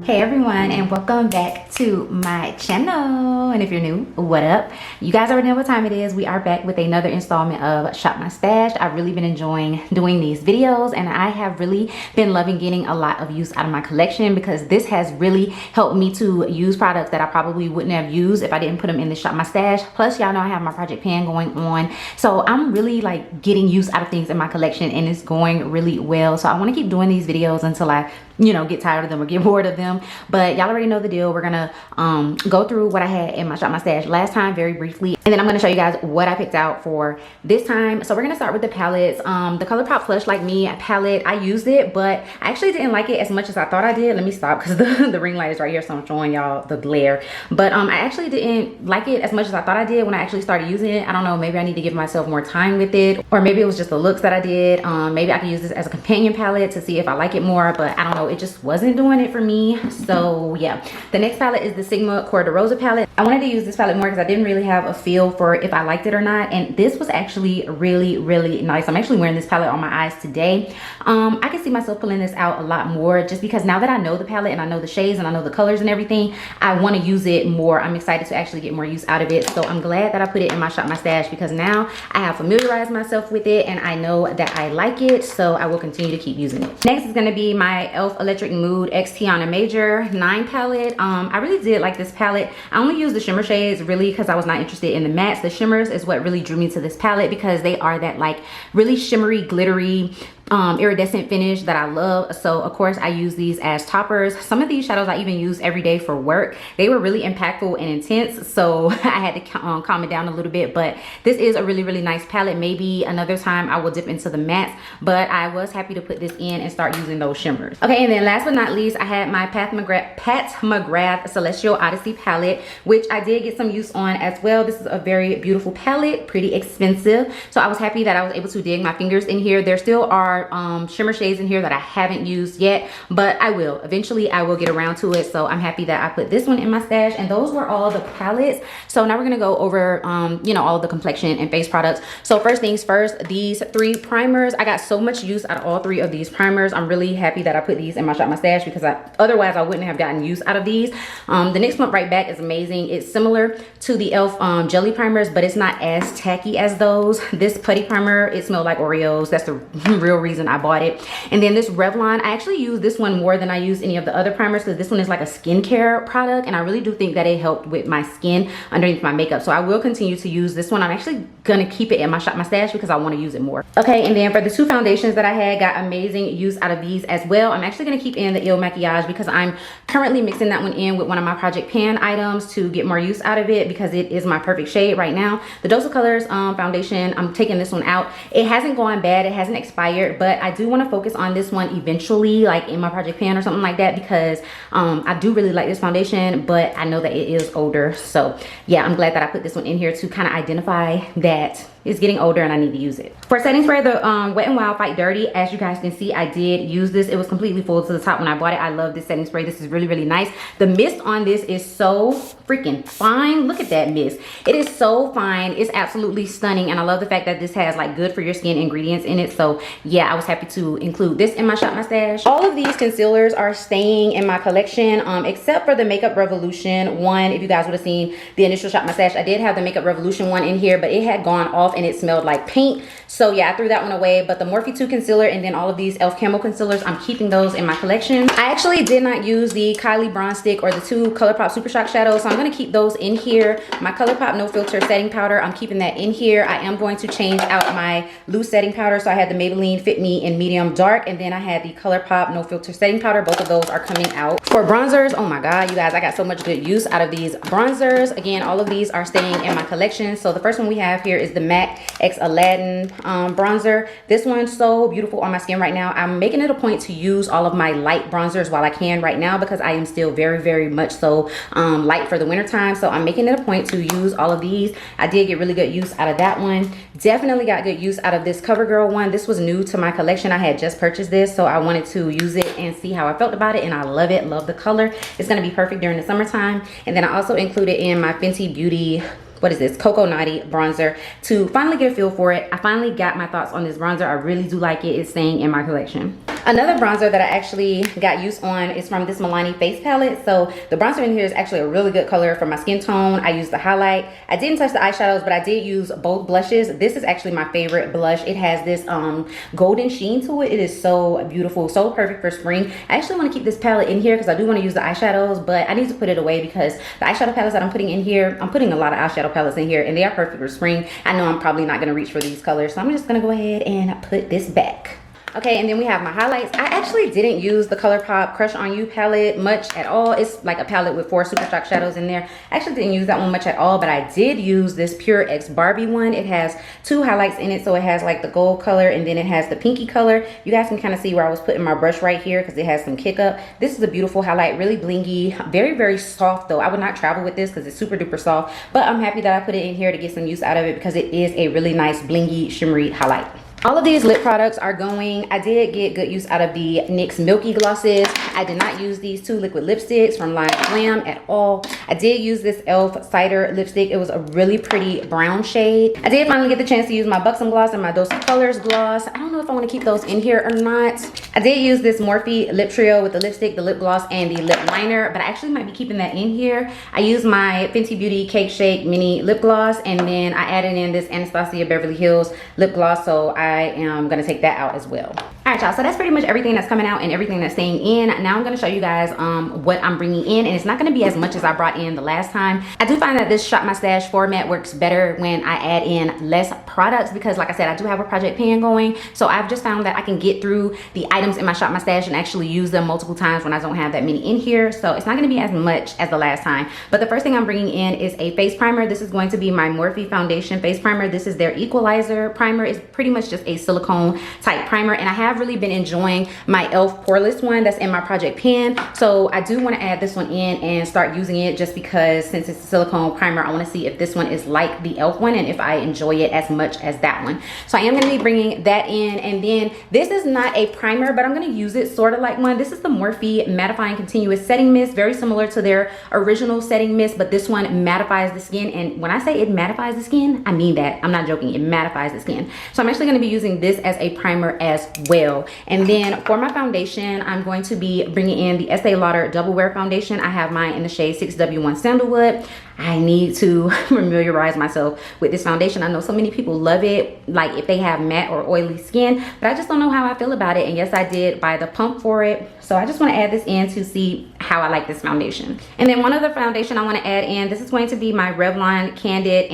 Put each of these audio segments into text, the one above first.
Hey everyone, and welcome back to my channel. And if you're new, what up? You guys already know what time it is. We are back with another installment of Shop My Stash. I've really been enjoying doing these videos, and I have really been loving getting a lot of use out of my collection because this has really helped me to use products that I probably wouldn't have used if I didn't put them in the Shop My Stash. Plus, y'all know I have my project pan going on, so I'm really like getting use out of things in my collection, and it's going really well. So I want to keep doing these videos until I get tired of them or get bored of them. But y'all already know the deal. We're gonna go through what I had in my Shop My Stash last time very briefly, and then I'm gonna show you guys what I picked out for this time. So we're gonna start with the palettes. The Colourpop Flush Like Me palette, I used it, but I actually didn't like it as much as I thought I did. Let me stop because the ring light is right here, so I'm showing y'all the glare. But I actually didn't like it as much as I thought I did when I actually started using it. I don't know, maybe I need to give myself more time with it, or maybe it was just the looks that I did. Maybe I could use this as a companion palette to see if I like it more, but I don't know, it just wasn't doing it for me. So yeah, the next palette is the Sigma Cor de Rosa palette. I wanted to use this palette more because I didn't really have a feel for if I liked it or not, and this was actually really nice. I'm actually wearing this palette on my eyes today. I can see myself pulling this out a lot more just because now that I know the palette and I know the shades and I know the colors and everything, I want to use it more. I'm excited to actually get more use out of it, so I'm glad that I put it in my Shop My Stash because now I have familiarized myself with it and I know that I like it, so I will continue to keep using it. Next is going to be my e.l.f. Electric Mood X Tiana Major 9 palette. I really did like this palette. I only used the shimmer shades really because I was not interested in the mattes. The shimmers is what really drew me to this palette because they are that like really shimmery, glittery, iridescent finish that I love. So of course I use these as toppers. Some of these shadows I even use every day for work. They were really impactful and intense, so I had to calm it down a little bit. But this is a really nice palette. Maybe another time I will dip into the mattes, but I was happy to put this in and start using those shimmers. Okay, and then last but not least, I had my Pat Mcgrath Celestial Odyssey palette, which I did get some use on as well. This is a very beautiful palette, pretty expensive, so I was happy that I was able to dig my fingers in here. There still are shimmer shades in here that I haven't used yet, but I will eventually. I will get around to it, so I'm happy that I put this one in my stash. And those were all the palettes. So now we're gonna go over all of the complexion and face products. So first things first, these 3 primers. I got so much use out of all 3 of these primers. I'm really happy that I put these in my Shop My Stash because otherwise I wouldn't have gotten use out of these. The next one right back is amazing. It's similar to the e.l.f. jelly primers, but it's not as tacky as those. This Putty Primer, it smelled like Oreos. That's the real reason I bought it. And then this Revlon, I actually use this one more than I use any of the other primers because this one is like a skincare product, and I really do think that it helped with my skin underneath my makeup. So I will continue to use this one. I'm actually gonna keep it in my Shop My Stash because I want to use it more. Okay, and then for the 2 foundations that I had, got amazing use out of these as well. I'm actually gonna keep in the Il Maquillage because I'm currently mixing that one in with one of my project pan items to get more use out of it because it is my perfect shade right now. The Dose of Colors foundation, I'm taking this one out. It hasn't gone bad, it hasn't expired, but I do want to focus on this one eventually, like in my project pan or something like that, because I do really like this foundation, but I know that it is older. So yeah, I'm glad that I put this one in here to kind of identify that it's getting older and I need to use it. For setting spray, the Wet n Wild Fight Dirty, as you guys can see, I did use this. It was completely full to the top when I bought it. I love this setting spray. This is really nice. The mist on this is so freaking fine. Look at that mist. It is so fine. It's absolutely stunning, and I love the fact that this has like good for your skin ingredients in it. So yeah, I was happy to include this in my Shop My Stash. All of these concealers are staying in my collection, except for the Makeup Revolution one. If you guys would have seen the initial Shop My Stash, I did have the Makeup Revolution one in here, but it had gone off and it smelled like paint. So yeah, I threw that one away. But the Morphe 2 concealer and then all of these e.l.f. Camo concealers, I'm keeping those in my collection. I actually did not use the Cali Bronze Stick or the 2 Colourpop Super Shock shadows, so I'm going to keep those in here. My Colourpop No Filter setting powder, I'm keeping that in here. I am going to change out my loose setting powder. So I had the Maybelline Fit Me in medium dark, and then I had the Colourpop No Filter setting powder. Both of those are coming out. For bronzers, oh my god, you guys, I got so much good use out of these bronzers. Again, all of these are staying in my collection. So the first one we have here is the MAC X Aladdin Bronzer. This one's so beautiful on my skin right now. I'm making it a point to use all of my light bronzers while I can right now because I am still very much so light for the winter time. So I'm making it a point to use all of these. I did get really good use out of that one. Definitely got good use out of this CoverGirl one. This was new to my collection. I had just purchased this, so I wanted to use it and see how I felt about it, and I love it. Love the color. It's going to be perfect during the summertime. And then I also included in my Fenty Beauty, what is this, Cocoa Naughty bronzer, to finally get a feel for it. I finally got my thoughts on this bronzer. I really do like it. It's staying in my collection. Another bronzer that I actually got used on is from this Milani face palette. So the bronzer in here is actually a really good color for my skin tone. I used the highlight. I didn't touch the eyeshadows, but I did use both blushes. This is actually my favorite blush. It has this golden sheen to it. It is so beautiful, so perfect for spring. I actually want to keep this palette in here because I do want to use the eyeshadows, but I need to put it away because the eyeshadow palettes that I'm putting in here, I'm putting a lot of eyeshadow palettes in here and they are perfect for spring. I know I'm probably not going to reach for these colors, so I'm just going to go ahead and put this back. Okay, and then we have my highlights. I actually didn't use the Colourpop Crush On You palette much at all. It's like a palette with 4 super shock shadows in there. I actually didn't use that one much at all, but I did use this Purex Barbie one. It has 2 highlights in it, so it has like the gold color and then it has the pinky color. You guys can kind of see where I was putting my brush right here because it has some kick up. This is a beautiful highlight, really blingy, very, very soft though. I would not travel with this because it's super duper soft, but I'm happy that I put it in here to get some use out of it because it is a really nice blingy, shimmery highlight. All of these lip products are going. I did get good use out of the NYX Milky Glosses. I did not use these 2 liquid lipsticks from Live Glam at all. I did use this e.l.f. Cider lipstick. It was a really pretty brown shade. I did finally get the chance to use my Buxom Gloss and my Dose of Colors gloss. I don't know if I want to keep those in here or not. I did use this Morphe lip trio with the lipstick, the lip gloss, and the lip liner, but I actually might be keeping that in here. I used my Fenty Beauty Cake Shake mini lip gloss, and then I added in this Anastasia Beverly Hills lip gloss, so I am gonna take that out as well. All right, y'all, so that's pretty much everything that's coming out and everything that's staying in. Now I'm gonna show you guys what I'm bringing in, and it's not gonna be as much as I brought in the last time. I do find that this Shop My Stash format works better when I add in less products because, like I said, I do have a project pan going, so I've just found that I can get through the items in my Shop My Stash and actually use them multiple times when I don't have that many in here, so it's not gonna be as much as the last time. But the first thing I'm bringing in is a face primer. This is going to be my Morphe Foundation face primer. This is their Equalizer primer. It's pretty much just a silicone type primer, and I have really been enjoying my e.l.f. poreless one that's in my project pan, so I do want to add this one in and start using it just because since it's a silicone primer, I want to see if this one is like the e.l.f. one and if I enjoy it as much as that one. So I am going to be bringing that in, and then this is not a primer, but I'm going to use it sort of like one. This is the Morphe Mattifying Continuous Setting Mist, very similar to their original setting mist, but this one mattifies the skin, and when I say it mattifies the skin, I mean that. I'm not joking. It mattifies the skin. So I'm actually going to be using this as a primer as well. And then for my foundation, I'm going to be bringing in the Estee Lauder Double Wear Foundation. I have mine in the shade 6W1 Sandalwood. I need to familiarize myself with this foundation. I know so many people love it, like if they have matte or oily skin, but I just don't know how I feel about it. And yes, I did buy the pump for it. So I just want to add this in to see how I like this foundation. And then one other foundation I want to add in, this is going to be my Revlon Candid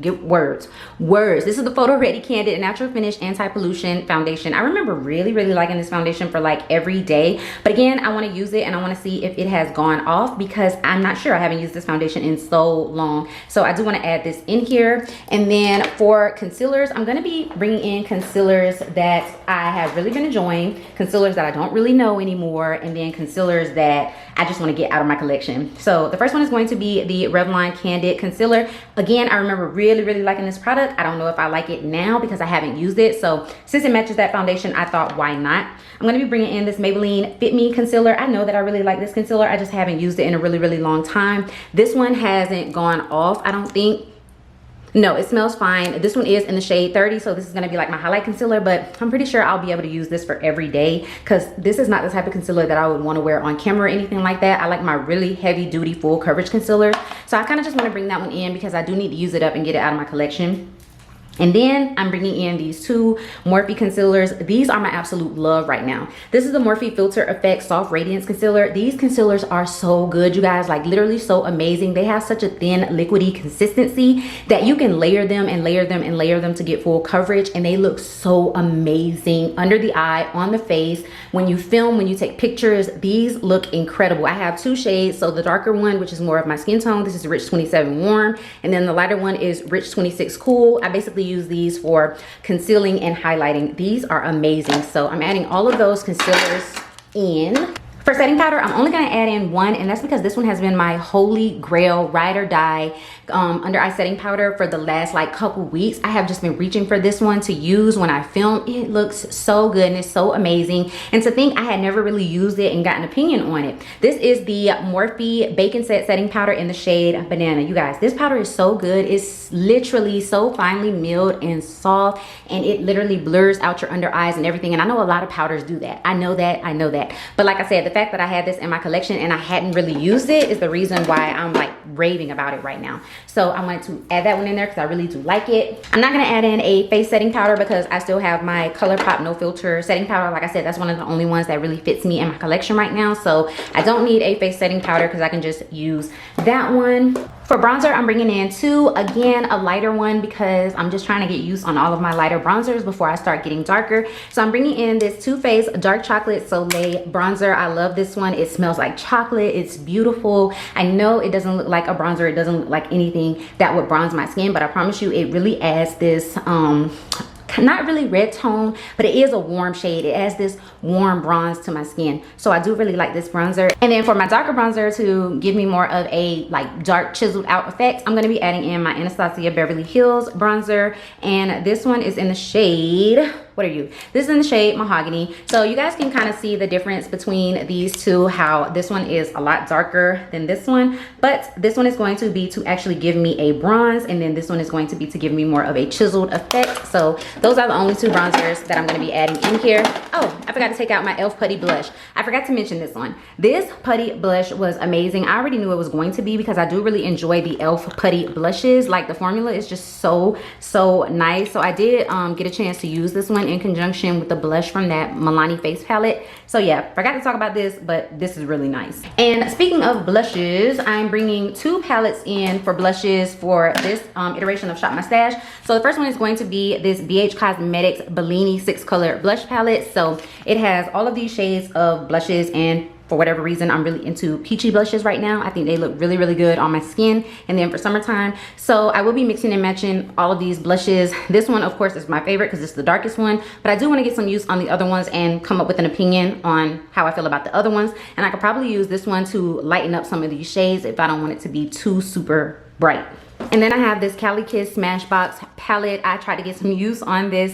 This is the Photo Ready Candid Natural Finish Anti-Pollution Foundation. I remember really liking this foundation for like every day, but again, I want to use it and I want to see if it has gone off because I'm not sure. I haven't used this foundation in so long, so I do want to add this in here. And then for concealers, I'm going to be bringing in concealers that I have really been enjoying, concealers that I don't really know anymore, and then concealers that I just want to get out of my collection. So the first one is going to be the Revlon Candid Concealer. Again, I remember really liking this product. I don't know if I like it now because I haven't used it. So since it matches that foundation, I thought, why not? I'm going to be bringing in this Maybelline Fit Me Concealer. I know that I really like this concealer. I just haven't used it in a really long time. This one hasn't gone off, I don't think. No, it smells fine. This one is in the shade 30, so this is going to be like my highlight concealer, but I'm pretty sure I'll be able to use this for every day because this is not the type of concealer that I would want to wear on camera or anything like that. I like my really heavy duty full coverage concealer, so I kind of just want to bring that one in because I do need to use it up and get it out of my collection. And then I'm bringing in these 2 Morphe concealers. These are my absolute love right now. This is the Morphe Filter Effect Soft Radiance Concealer. These concealers are so good, you guys, like literally so amazing. They have such a thin liquidy consistency that you can layer them and layer them and layer them to get full coverage, and they look so amazing under the eye, on the face. When you film, when you take pictures, these look incredible. I have 2 shades. So the darker one, which is more of my skin tone, this is Rich 27 Warm, and then the lighter one is Rich 26 Cool. I basically use these for concealing and highlighting. These are amazing. So I'm adding all of those concealers in. For setting powder, I'm only gonna add in one, and that's because this one has been my holy grail ride or die under eye setting powder for the last like couple weeks. I have just been reaching for this one to use when I film. It looks so good and it's so amazing. And to think I had never really used it and got an opinion on it. This is the Morphe Bacon Set Setting Powder in the shade Banana. You guys, this powder is so good. It's literally so finely milled and soft, and it literally blurs out your under eyes and everything. And I know a lot of powders do that. I know that. But like I said, the fact that I had this in my collection and I hadn't really used it is the reason why I'm like raving about it right now. So I wanted to add that one in there because I really do like it. I'm not gonna add in a face setting powder because I still have my Colourpop No Filter setting powder. Like I said, that's one of the only ones that really fits me in my collection right now. So I don't need a face setting powder because I can just use that one. For bronzer, I'm bringing in two, again, a lighter one because I'm just trying to get used on all of my lighter bronzers before I start getting darker. So I'm bringing in this Too Faced Dark Chocolate Soleil Bronzer. I love this one. It smells like chocolate. It's beautiful. I know it doesn't look like a bronzer. It doesn't look like anything that would bronze my skin, but I promise you it really adds this not really red tone, but it is a warm shade. It adds this warm bronze to my skin. So I do really like this bronzer. And then for my darker bronzer to give me more of a like dark chiseled out effect, I'm gonna be adding in my Anastasia Beverly Hills bronzer. And this one is in the shade, what are you? This is in the shade Mahogany. So you guys can kind of see the difference between these two, how this one is a lot darker than this one, but this one is going to be to actually give me a bronze, and then this one is going to be to give me more of a chiseled effect. So those are the only two bronzers that I'm going to be adding in here. Oh, I forgot to take out my e.l.f. Putty Blush. I forgot to mention this one. This Putty Blush was amazing. I already knew it was going to be because I do really enjoy the e.l.f. Putty Blushes. Like the formula is just so nice. So I did get a chance to use this one in conjunction with the blush from that Milani face palette. So yeah, forgot to talk about this, but this is really nice. And speaking of blushes, I'm bringing two palettes in for blushes for this iteration of Shop My Stash. So the first one is going to be this BH Cosmetics Bellini 6 color blush palette. So it has all of these shades of blushes, and for whatever reason, I'm really into peachy blushes right now. I think they look really good on my skin, and then for summertime. So I will be mixing and matching all of these blushes. This one, of course, is my favorite because it's the darkest one, but I do want to get some use on the other ones and come up with an opinion on how I feel about the other ones. And I could probably use this one to lighten up some of these shades if I don't want it to be too super bright. And then I have this Cali Kiss Smashbox palette. I tried to get some use on this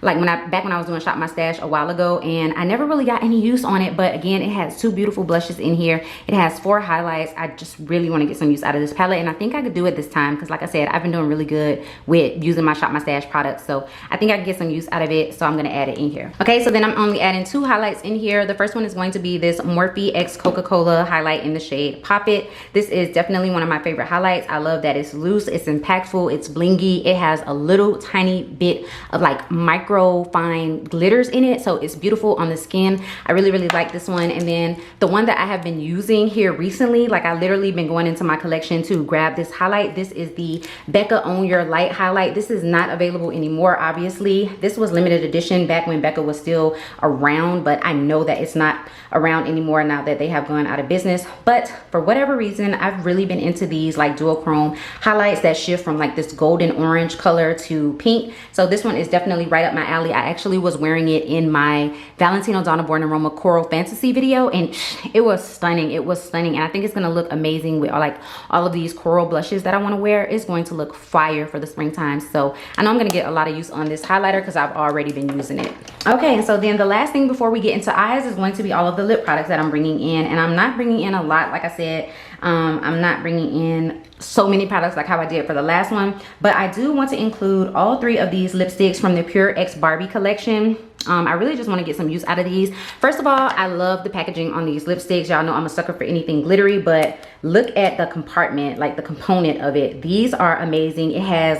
like back when I was doing Shop My Stash a while ago, and I never really got any use on it. But again, it has two beautiful blushes in here. It has 4 highlights. I just really want to get some use out of this palette, and I think I could do it this time because, like I said, I've been doing really good with using my Shop My Stash products. So I think I can get some use out of it, so I'm going to add it in here. Okay, so then I'm only adding 2 highlights in here. The first one is going to be this Morphe X Coca-Cola highlight in the shade Pop It. This is definitely one of my favorite highlights. I love that it's loose, it's impactful, it's blingy. It has a little tiny bit of like micro fine glitters in it, so it's beautiful on the skin. I really like this one. And then the one that I have been using here recently, like I literally been going into my collection to grab this highlight. This is the Becca Own Your Light highlight. This is not available anymore, obviously. This was limited edition back when Becca was still around, but I know that it's not around anymore now that they have gone out of business. But for whatever reason, I've really been into these like dual chrome highlights that shift from like this golden orange color to pink. So this one is definitely right up my alley. I actually was wearing it in my Valentino Donna Born and Roma Coral Fantasy video, and it was stunning. It was stunning, and I think it's gonna look amazing with like all of these coral blushes that I want to wear. It's going to look fire for the springtime. So I know I'm gonna get a lot of use on this highlighter because I've already been using it. Okay, and so then the last thing before we get into eyes is going to be all of the lip products that I'm bringing in, and I'm not bringing in a lot. Like I said, I'm not bringing in so many products like how I did for the last one, but I do want to include all 3 of these lipsticks from the Purex Barbie collection. I really just want to get some use out of these. First of all, I love the packaging on these lipsticks. Y'all know I'm a sucker for anything glittery, but look at the compartment, like the component of it. These are amazing. It has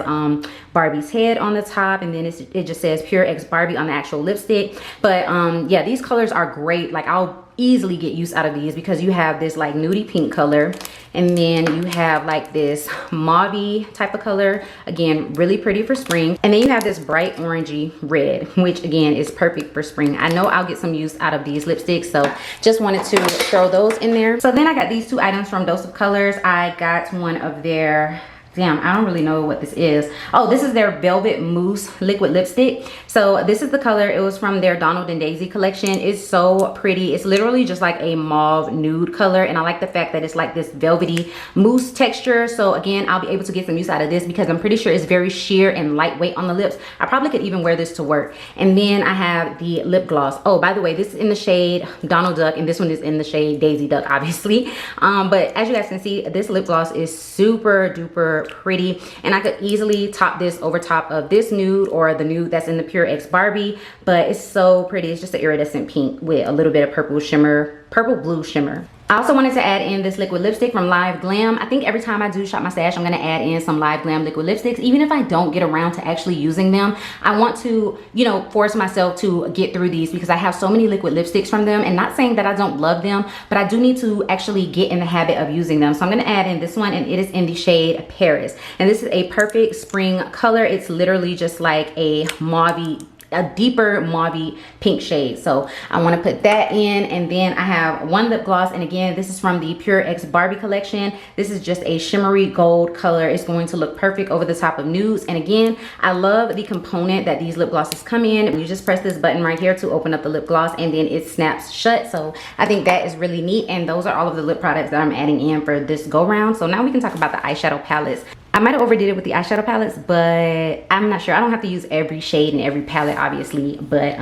Barbie's head on the top, and then it just says Purex Barbie on the actual lipstick. But yeah, these colors are great. Like I'll easily get use out of these because you have this like nudie pink color, and then you have like this mauve type of color, again really pretty for spring, and then you have this bright orangey red, which again is perfect for spring. I know I'll get some use out of these lipsticks, so just wanted to throw those in there. So then I got these 2 items from Dose of Colors. I got one of their Damn, I don't really know what this is. Oh, this is their Velvet Mousse liquid lipstick. So this is the color. It was from their Donald and Daisy collection. It's so pretty. It's literally just like a mauve nude color, and I like the fact that it's like this velvety mousse texture. So again, I'll be able to get some use out of this because I'm pretty sure it's very sheer and lightweight on the lips. I probably could even wear this to work. And then I have the lip gloss. Oh, by the way, this is in the shade Donald Duck, and this one is in the shade Daisy Duck, obviously. But as you guys can see, this lip gloss is super duper pretty, and I could easily top this over top of this nude or the nude that's in the Purex Barbie. But it's so pretty. It's just an iridescent pink with a little bit of purple shimmer, purple blue shimmer. I also wanted to add in this liquid lipstick from Live Glam. I think every time I do shop my stash, I'm going to add in some Live Glam liquid lipsticks. Even if I don't get around to actually using them, I want to, you know, force myself to get through these because I have so many liquid lipsticks from them. And not saying that I don't love them, but I do need to actually get in the habit of using them. So I'm going to add in this one, and it is in the shade Paris. And this is a perfect spring color. It's literally just like a mauve, a deeper mauve pink shade. So I want to put that in, and then I have one lip gloss, and again, this is from the Purex Barbie collection. This is just a shimmery gold color. It's going to look perfect over the top of nudes. And again, I love the component that these lip glosses come in. You just press this button right here to open up the lip gloss, and then it snaps shut. So I think that is really neat, and those are all of the lip products that I'm adding in for this go round. So now we can talk about the eyeshadow palettes. I might have overdid it with the eyeshadow palettes, but I'm not sure. I don't have to use every shade in every palette, obviously, but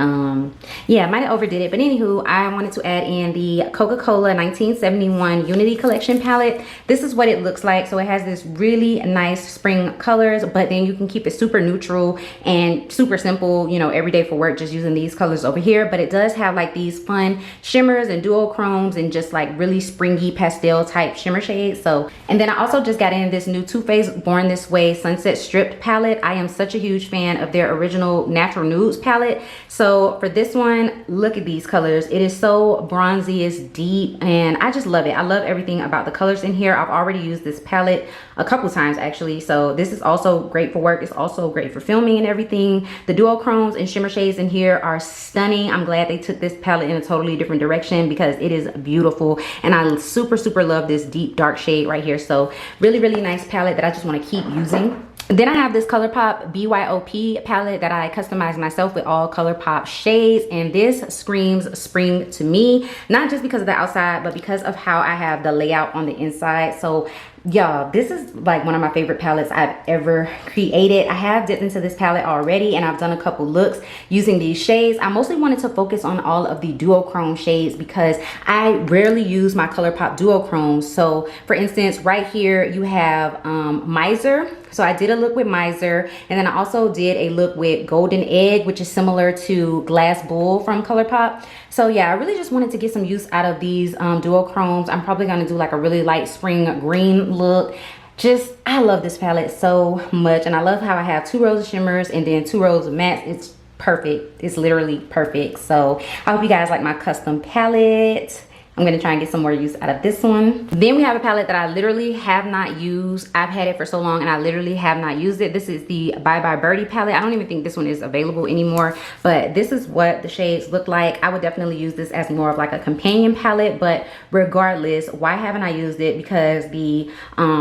yeah, I might have overdid it. But anywho, I wanted to add in the Coca-Cola 1971 Unity Collection palette. This is what it looks like. So it has this really nice spring colors, but then you can keep it super neutral and super simple, you know, every day for work, just using these colors over here. But it does have like these fun shimmers and duochromes and just like really springy pastel type shimmer shades. So, and then I also just got in this new Too Faced Born This Way Sunset Stripped palette. I am such a huge fan of their original Natural Nudes palette. So for this one, look at these colors. It is so bronzy, it's deep, and I just love it. I love everything about the colors in here. I've already used this palette a couple times actually, so this is also great for work. It's also great for filming and everything. The duochromes and shimmer shades in here are stunning. I'm glad they took this palette in a totally different direction because it is beautiful, and I super love this deep dark shade right here. So really nice palette that I just want to keep using. Then I have this Colourpop BYOP palette that I customized myself with all Colourpop shades, and this screams spring to me, not just because of the outside, but because of how I have the layout on the inside. So y'all, this is like one of my favorite palettes I've ever created. I have dipped into this palette already, and I've done a couple looks using these shades. I mostly wanted to focus on all of the duochrome shades because I rarely use my Colourpop duochromes. So for instance, right here you have Miser. So I did a look with Miser, and then I also did a look with Golden Egg, which is similar to Glass Bull from Colourpop. So yeah, I really just wanted to get some use out of these duochromes. I'm probably going to do like a really light spring green look. Just, I love this palette so much, and I love how I have 2 rows of shimmers and then 2 rows of mattes. It's perfect. It's literally perfect. So I hope you guys like my custom palette. I'm gonna try and get some more use out of this one. Then we have a palette that I literally have not used. I've had it for so long and I literally have not used it. This is the Bye Birdie Palette. I don't even think this one is available anymore, but this is what the shades look like. I would definitely use this as more of like a companion palette, but regardless, why haven't I used it? Because the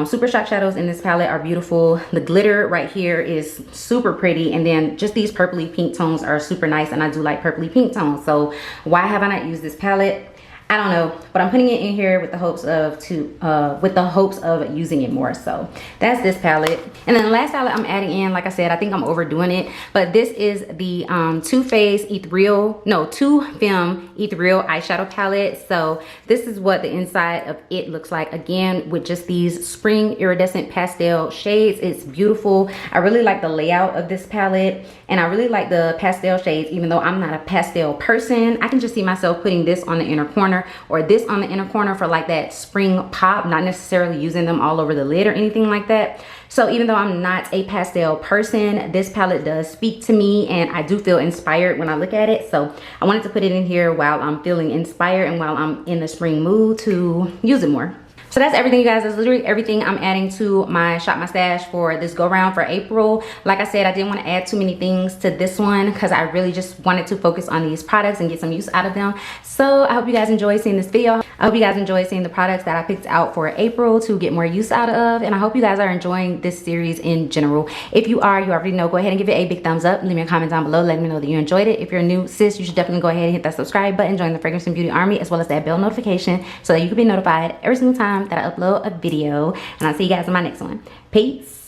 Super Shock shadows in this palette are beautiful. The glitter right here is super pretty, and then just these purpley pink tones are super nice, and I do like purpley pink tones. So why have I not used this palette? I don't know, but I'm putting it in here with the hopes of using it more. So that's this palette. And then the last palette I'm adding in, like I said, I think I'm overdoing it, but this is the Too Faced Too Film Ethereal eyeshadow palette. So this is what the inside of it looks like, again with just these spring iridescent pastel shades. It's beautiful. I really like the layout of this palette, and I really like the pastel shades. Even though I'm not a pastel person, I can just see myself putting this on the inner corner or this on the inner corner for like that spring pop, not necessarily using them all over the lid or anything like that. So even though I'm not a pastel person, this palette does speak to me, and I do feel inspired when I look at it. So I wanted to put it in here while I'm feeling inspired and while I'm in the spring mood to use it more. So that's everything, you guys. That's literally everything I'm adding to my Shop My Stash for this go round for April. Like I said, I didn't want to add too many things to this one because I really just wanted to focus on these products and get some use out of them. So I hope you guys enjoyed seeing this video. I hope you guys enjoyed seeing the products that I picked out for April to get more use out of. And I hope you guys are enjoying this series in general. If you are, you already know, go ahead and give it a big thumbs up. Leave me a comment down below letting me know that you enjoyed it. If you're new, sis, you should definitely go ahead and hit that subscribe button, join the Fragrance and Beauty Army, as well as that bell notification so that you can be notified every single time that I upload a video. And I'll see you guys in my next one. Peace.